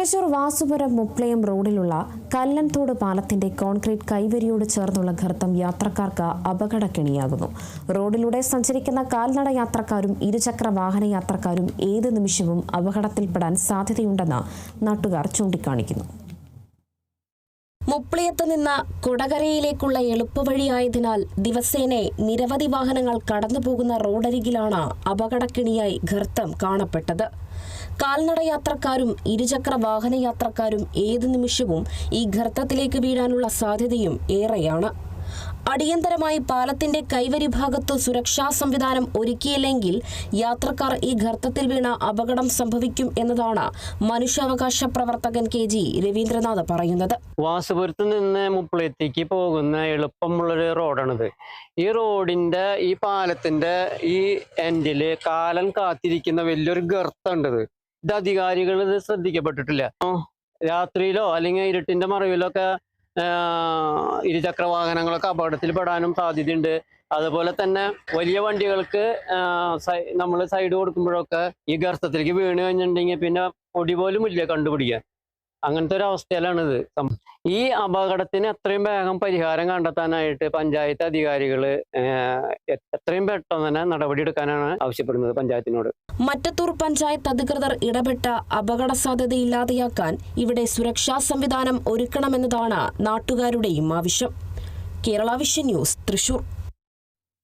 തൃശൂർ വാസുപുരം മുപ്ലയം റോഡിലുള്ള കല്ലൻതോട് പാലത്തിന്റെ കോൺക്രീറ്റ് കൈവരിയോട് ചേർന്നുള്ള ഗർത്തം യാത്രക്കാർക്ക് അപകടക്കെണിയാകുന്നു. റോഡിലൂടെ സഞ്ചരിക്കുന്ന കാൽനട യാത്രക്കാരും ഇരുചക്ര വാഹന യാത്രക്കാരും ഏത് നിമിഷവും അപകടത്തിൽപ്പെടാൻ സാധ്യതയുണ്ടെന്ന് നാട്ടുകാർ ചൂണ്ടിക്കാണിക്കുന്നു. മുപ്ലയത്ത് നിന്ന് കൊടകരയിലേക്കുള്ള എളുപ്പവഴിയായതിനാൽ ദിവസേന നിരവധി വാഹനങ്ങൾ കടന്നുപോകുന്ന റോഡരികിലാണ് അപകടക്കെണിയായി ഗർത്തം കാണപ്പെട്ടത്. കാൽനട യാത്രക്കാരും ഇരുചക്ര വാഹന യാത്രക്കാരും ഏതു നിമിഷവും ഈ ഗർത്തത്തിലേക്ക് വീഴാനുള്ള സാധ്യതയും ഏറെയാണ്. അടിയന്തരമായി പാലത്തിന്റെ കൈവരി ഭാഗത്ത് സുരക്ഷാ സംവിധാനം ഒരുക്കിയില്ലെങ്കിൽ യാത്രക്കാർ ഈ ഗർത്തത്തിൽ വീണ അപകടം സംഭവിക്കും എന്നതാണ് മനുഷ്യാവകാശ പ്രവർത്തകൻ KG രവീന്ദ്രനാഥ് പറയുന്നത്. വാസുപുരത്ത് നിന്ന് മുപ്ലയത്തേക്ക് പോകുന്ന എളുപ്പമുള്ളൊരു റോഡാണിത്. ഈ റോഡിന്റെ ഈ പാലത്തിന്റെ ഈ എൻഡില് കാലം കാത്തിരിക്കുന്ന വലിയൊരു ഗർത്തമുണ്ടത്. ഇത് അധികാരികൾ ഇത് ശ്രദ്ധിക്കപ്പെട്ടിട്ടില്ല. രാത്രിയിലോ അല്ലെങ്കിൽ ഇരുട്ടിന്റെ മറവിലോ ഒക്കെ ഇരുചക്ര വാഹനങ്ങളൊക്കെ അപകടത്തിൽപ്പെടാനും സാധ്യതയുണ്ട്. അതുപോലെ തന്നെ വലിയ വണ്ടികൾക്ക് നമ്മൾ സൈഡ് കൊടുക്കുമ്പോഴൊക്കെ ഈ ഗർത്തത്തിലേക്ക് വീണ് കഴിഞ്ഞിട്ടുണ്ടെങ്കിൽ പിന്നെ പൊടി പോലും ഇല്ല കണ്ടുപിടിക്കാൻ. അങ്ങനത്തെ ഒരു അവസ്ഥയിലാണിത്. ഈ അപകടത്തിന് എത്രയും വേഗം പരിഹാരം കണ്ടെത്താനായിട്ട് പഞ്ചായത്ത് അധികാരികൾ എത്രയും പെട്ടെന്ന് തന്നെ നടപടിയെടുക്കാനാണ് ആവശ്യപ്പെടുന്നത് പഞ്ചായത്തിനോട്. മറ്റത്തൂർ പഞ്ചായത്ത് അധികൃതർ ഇടപെട്ട അപകട സാധ്യത ഇല്ലാതെയാക്കാൻ ഇവിടെ സുരക്ഷാ സംവിധാനം ഒരുക്കണമെന്നതാണ് നാട്ടുകാരുടെയും ആവശ്യം. Kerala vision news, Thrissur.